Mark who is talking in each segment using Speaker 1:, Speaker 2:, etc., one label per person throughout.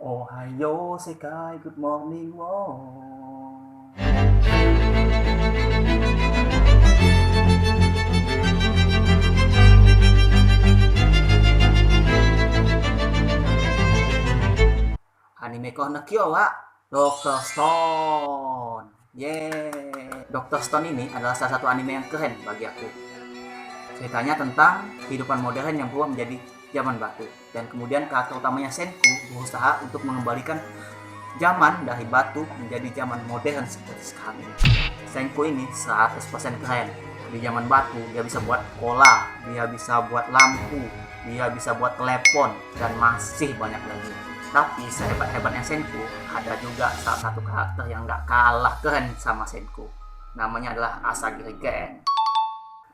Speaker 1: Ohayo Sekai, good morning, wow. Anime ko na kyo wa Dr. Stone. Yeay. Dr. Stone ini adalah salah satu anime yang keren bagi aku. Ceritanya tentang kehidupan modern yang berubah menjadi zaman batu. Dan kemudian karakter utamanya Senku berusaha untuk mengembalikan zaman dari batu menjadi zaman modern seperti sekarang ini. Senku ini 100% keren. Di zaman batu dia bisa buat cola, dia bisa buat lampu, dia bisa buat telepon, dan masih banyak lagi. Tapi sehebat-hebatnya Senku, ada juga salah satu karakter yang gak kalah keren sama Senku. Namanya adalah Asagi Rigen.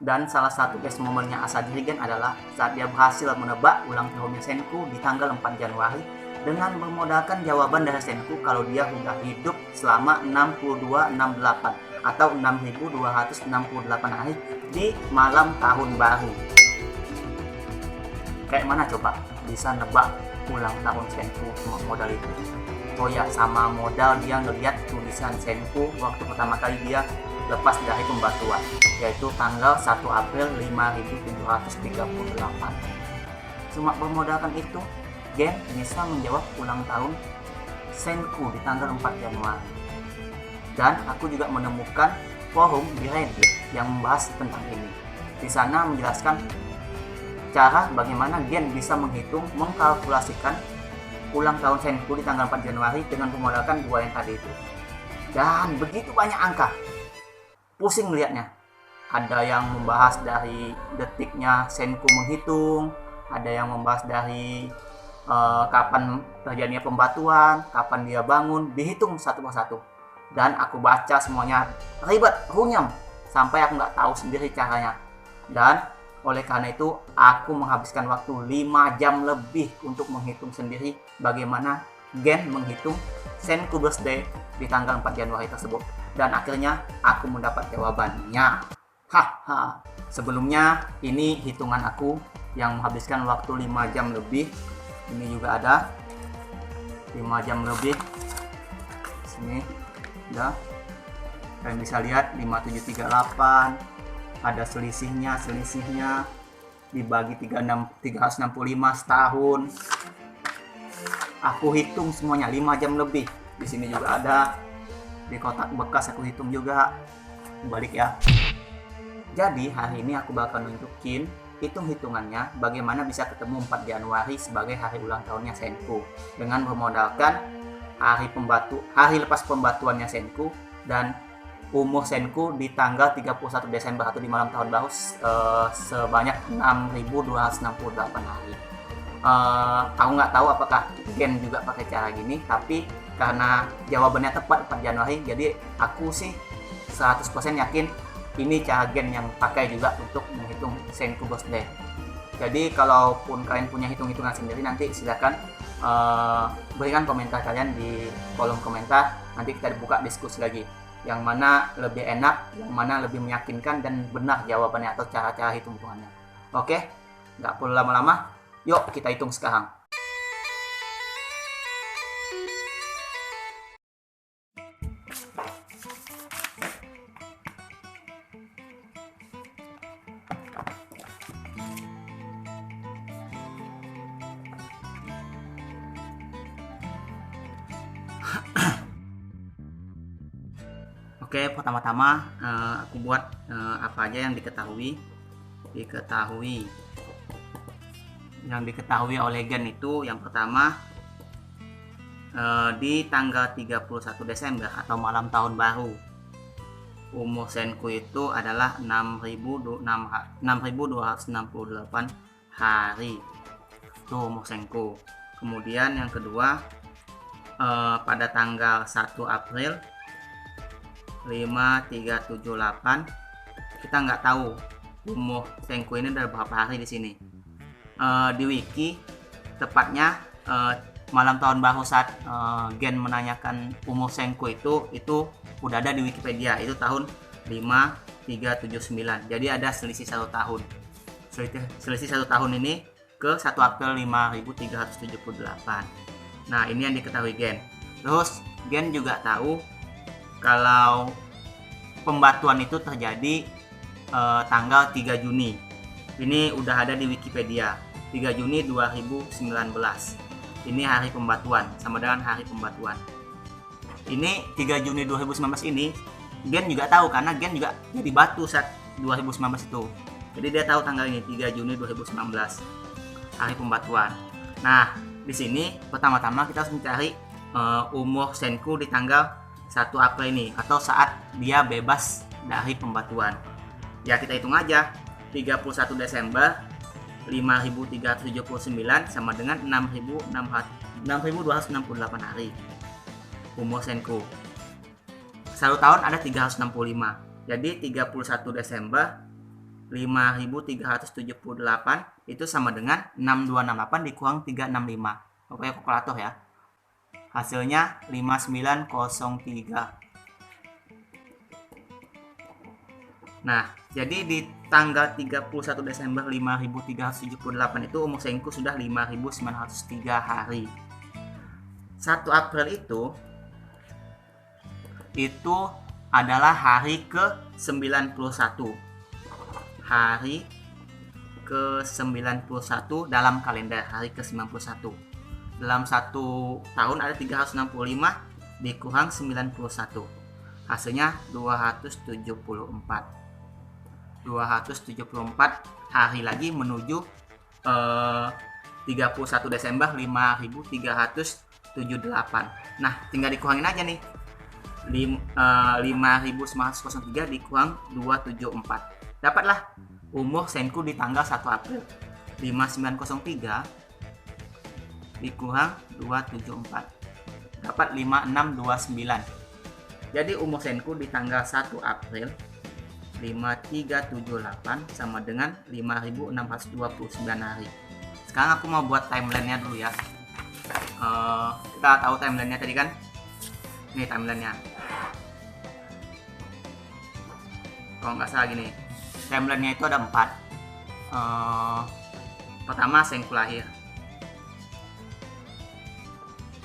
Speaker 1: Dan salah satu best momennya Asagi Rigen adalah saat dia berhasil menebak ulang tahunnya Senku di tanggal 4 Januari dengan bermodalkan jawaban dari Senku kalau dia sudah hidup selama 6268 atau 6268 hari di malam tahun baru. Kayak mana coba bisa nebak ulang tahun Senku modal itu? Oh ya, sama modal dia ngeliat tulisan Senku waktu pertama kali dia lepas dari pembatuan, yaitu tanggal 1 April 5738. Cuma bermodalkan itu, Gen bisa menjawab ulang tahun Senku di tanggal 4 Januari. Dan aku juga menemukan forum di Reddit yang membahas tentang ini. Di sana menjelaskan cara bagaimana Gen bisa menghitung, mengkalkulasikan ulang tahun Senku di tanggal 4 Januari dengan memodalkan dua yang tadi itu. Dan begitu banyak angka, pusing melihatnya. Ada yang membahas dari detiknya Senku menghitung, ada yang membahas dari kapan terjadinya pembatuan, kapan dia bangun, dihitung satu persatu. Dan aku baca semuanya ribet, runyam, sampai aku nggak tahu sendiri caranya. Dan oleh karena itu, aku menghabiskan waktu 5 jam lebih untuk menghitung sendiri bagaimana Gen menghitung Senku birthday di tanggal 4 Januari tersebut. Dan akhirnya aku mendapat jawabannya. Haha. Sebelumnya, ini hitungan aku yang menghabiskan waktu 5 jam lebih. Ini juga ada 5 jam lebih. Sini, udah. Kalian bisa lihat 5738. Ada selisihnya dibagi 365 setahun. Aku hitung semuanya 5 jam lebih. Di sini juga ada, di kotak bekas aku hitung juga. Balik ya. Jadi hari ini aku bakal nunjukin hitung-hitungannya bagaimana bisa ketemu 4 Januari sebagai hari ulang tahunnya Senku dengan bermodalkan hari lepas pembatuannya Senku dan umur Senku di tanggal 31 Desember atau di malam tahun baru sebanyak 6268 hari. Aku nggak tahu apakah Gen juga pakai cara gini, tapi karena jawabannya tepat 4 Januari, jadi aku sih 100% yakin ini cara Gen yang pakai juga untuk menghitung Senku birthday. Jadi kalaupun kalian punya hitung-hitungan sendiri, nanti silakan berikan komentar kalian di kolom komentar. Nanti kita buka diskusi lagi, yang mana lebih enak, yang mana lebih meyakinkan dan benar jawabannya atau cara-cara hitung-hitungannya. Oke, nggak perlu lama-lama, yuk kita hitung sekarang. Oke, pertama-tama aku buat apa aja yang diketahui oleh Gen itu. Yang pertama, di tanggal 31 Desember atau malam tahun baru, umur Senku itu adalah 6268 hari. Itu umur Senku. Kemudian yang kedua, pada tanggal 1 April 5378, kita nggak tahu umur Senku ini udah berapa hari di sini. Di wiki tepatnya malam tahun baru saat Gen menanyakan umur Senku itu udah ada di Wikipedia, itu tahun 5379. Jadi ada selisih 1 tahun. Selisih 1 tahun ini ke 1 April 5378. Nah, ini yang diketahui Gen. Terus Gen juga tahu kalau pembatuan itu terjadi tanggal 3 Juni. Ini udah ada di Wikipedia. 3 Juni 2019. Ini hari pembatuan, sama dengan hari pembatuan. Ini 3 Juni 2019 ini Gen juga tahu karena Gen juga jadi batu saat 2019 itu. Jadi dia tahu tanggal ini 3 Juni 2019 hari pembatuan. Nah, di sini pertama-tama kita harus mencari umur Senku di tanggal 1 April ini atau saat dia bebas dari pembatuan. Ya kita hitung aja. 31 Desember 5379 sama dengan 6268 hari umur Senku. 1 tahun ada 365. Jadi 31 Desember 5378 itu sama dengan 6268 dikurang 365. Pokoknya kalkulator ya. Hasilnya 5903. Nah, jadi di tanggal 31 Desember 5378 itu umur Senku sudah 5903 hari. 1 April itu adalah hari ke-91. Hari ke-91 dalam kalender, hari ke-91. Dalam 1 tahun ada 365 dikurang 91. Hasilnya 274 hari lagi menuju 31 Desember 5378. Nah, tinggal dikurangin aja nih. 5903 dikurang 274. Dapatlah umur Senku di tanggal 1 April. 5903 dikurang 274. Dapat 5629. Jadi umur Senku di tanggal 1 April 5378 sama dengan 5629 hari. Sekarang aku mau buat timelinenya dulu ya. Kita tahu timelinenya tadi kan? Ini timelinenya. Kalau nggak salah gini. Timelinenya itu ada 4. Pertama Senku lahir.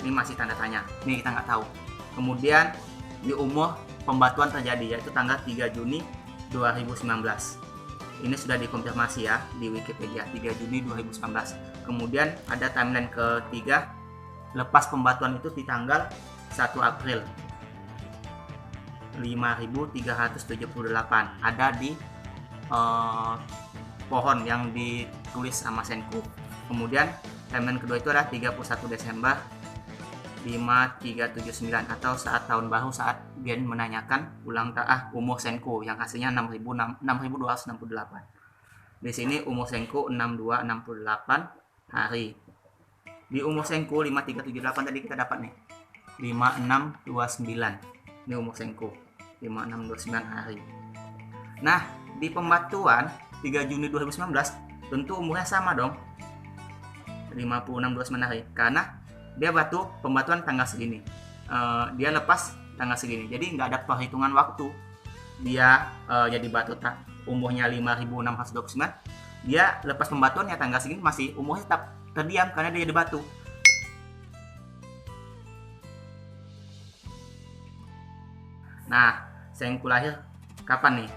Speaker 1: Ini masih tanda tanya. Ini kita nggak tahu. Kemudian di umur pembatuan terjadi yaitu tanggal 3 Juni 2019. Ini sudah dikonfirmasi ya di Wikipedia 3 Juni 2019. Kemudian ada timeline ketiga, lepas pembatuan itu di tanggal 1 April 5378. Ada di pohon yang ditulis sama Senku. Kemudian timeline kedua itu adalah 31 Desember 5379 atau saat tahun baru saat Gen menanyakan umur Senku yang hasilnya 6268. Di sini umur Senku 6268 hari. Di umur Senku 5378 tadi kita dapat nih 5629. Ini umur Senku 5629 hari. Nah, di pembatuan 3 Juni 2019 tentu umurnya sama dong. 5629 hari karena dia pembatuan tanggal segini, dia lepas tanggal segini, jadi nggak ada perhitungan waktu dia jadi batu umurnya 5629, dia lepas pembatuannya tanggal segini masih umurnya tetap terdiam karena dia jadi batu. Nah, Senku lahir kapan nih?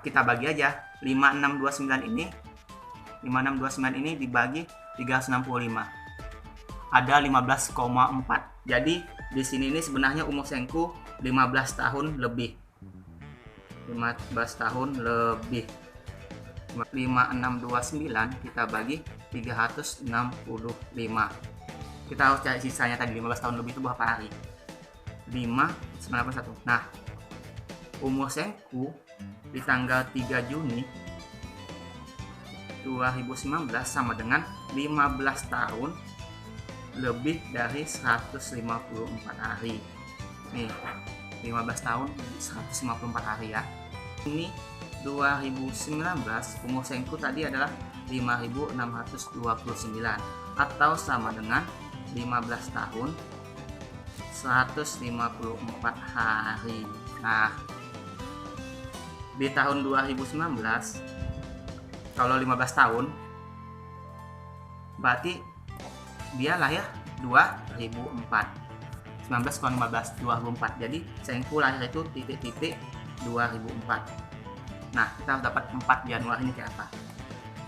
Speaker 1: Kita bagi aja 5629 ini dibagi 365. Ada 15,4. Jadi di sini ini sebenarnya umur Senku 15 tahun lebih. 15 tahun lebih. 5629 kita bagi 365. Kita harus cari sisanya tadi 15 tahun lebih itu berapa hari? 591. Nah, umur Senku di tanggal 3 Juni 2019 sama dengan 15 tahun lebih dari 154 hari. Nih, 15 tahun 154 hari ya. Ini 2019 umur Senku tadi adalah 5629 atau sama dengan 15 tahun 154 hari. Nah, di tahun 2019 kalau 15 tahun berarti dia lahir 2004. 19 kurang 15, 2004. Jadi Sengku lahir itu titik-titik 2004. Nah, kita harus dapat 4 Januari ini kayak apa?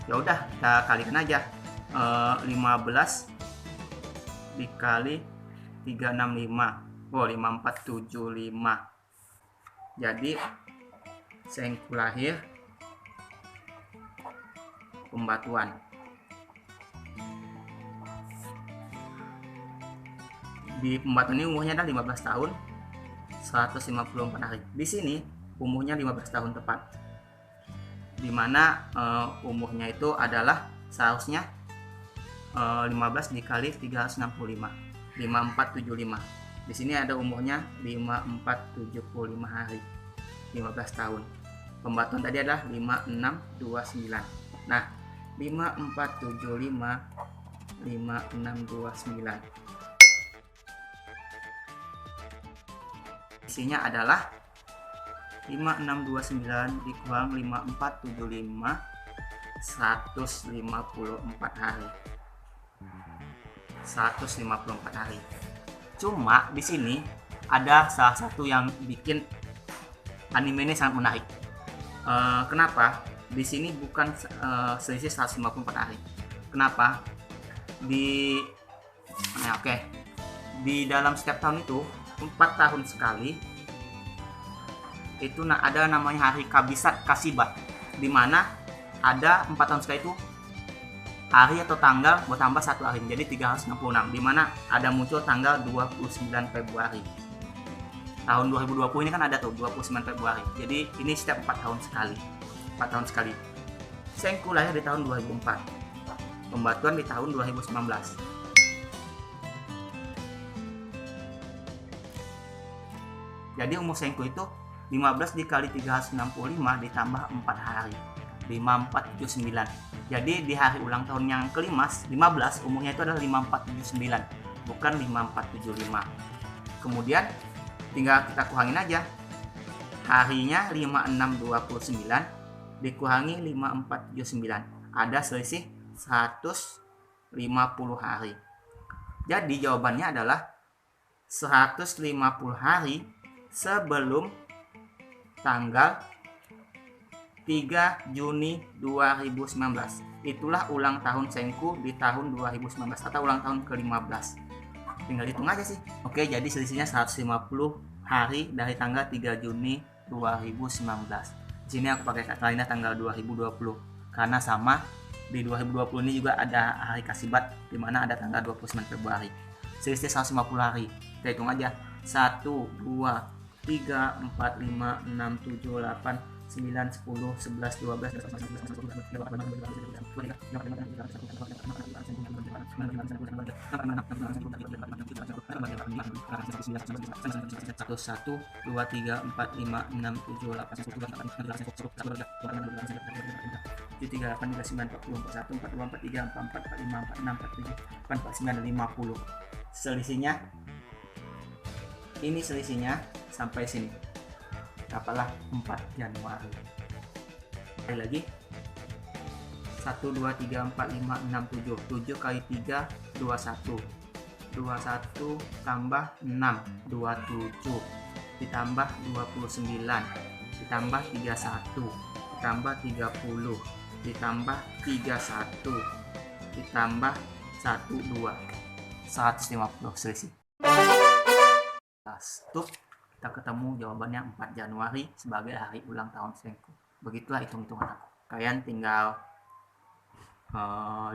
Speaker 1: Ya udah, kita kalikan aja. 15 dikali 365. Oh, 5475. Jadi Sengku lahir Pembatuan. Di Pembatuan ini umurnya adalah 15 tahun 154 hari. Di sini umurnya 15 tahun tepat. Dimana umurnya itu adalah seharusnya 15 dikali 365. 5475. Di sini ada umurnya 5475 hari. 15 tahun. Pembatuan tadi adalah 5629. Nah, 5475 5629. Isinya adalah 5629 dikurang 5475 154 hari. 154 hari. Cuma di sini ada salah satu yang bikin anime ini sangat menarik. Kenapa? Di sini bukan selisih 154 hari. Kenapa? Di dalam setiap tahun itu 4 tahun sekali itu ada namanya hari Kabisat Kasibat, di mana ada 4 tahun sekali itu hari atau tanggal bertambah 1 hari menjadi 366, di mana ada muncul tanggal 29 Februari. Tahun 2020 ini kan ada tuh 29 Februari. Jadi ini setiap 4 tahun sekali. 4 tahun sekali. Sengku lahir di tahun 2004. Pembatuan di tahun 2019. Jadi umur Sengku itu 15 dikali 365 ditambah 4 hari. 5479. Jadi di hari ulang tahun yang ke-15 umurnya itu adalah 5479, bukan 5475. Kemudian tinggal kita kurangin aja. Harinya 5629 dikurangi 5479. Ada selisih 150 hari. Jadi jawabannya adalah 150 hari sebelum tanggal 3 Juni 2019. Itulah ulang tahun Sengku di tahun 2019 atau ulang tahun ke-15. Tinggal hitung aja sih. Oke, jadi selisihnya 150 hari dari tanggal 3 Juni 2019. Di sini aku pakai kata lainnya tanggal 2020 karena sama di 2020 ini juga ada hari Kasibat di mana ada tanggal 29 Februari. Selisih 150 hari. Kita hitung aja. 1 2 3 4 5 6 7 8 9 10 11 12 1 2 3 4 5 6 7 8 9 50. Selisihnya ini sampai sini. Dapatlah 4 Januari. Sekali lagi. 1 2 3 4 5 6 7 kali 3 21 tambah 6 27 ditambah 29 ditambah 31 ditambah 30 ditambah 31 ditambah 12 150 selisih. Stop. Kita ketemu jawabannya 4 Januari sebagai hari ulang tahun Sengku. Begitulah hitung-hitungan aku. Kalian tinggal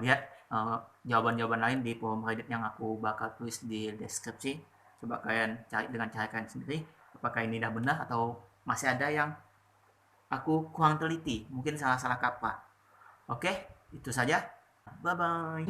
Speaker 1: lihat jawaban-jawaban lain di forum Reddit yang aku bakal tulis di deskripsi. Coba kalian cari dengan cara kalian sendiri apakah ini udah benar atau masih ada yang aku kurang teliti, mungkin salah-salah kata. Oke, itu saja. Bye bye.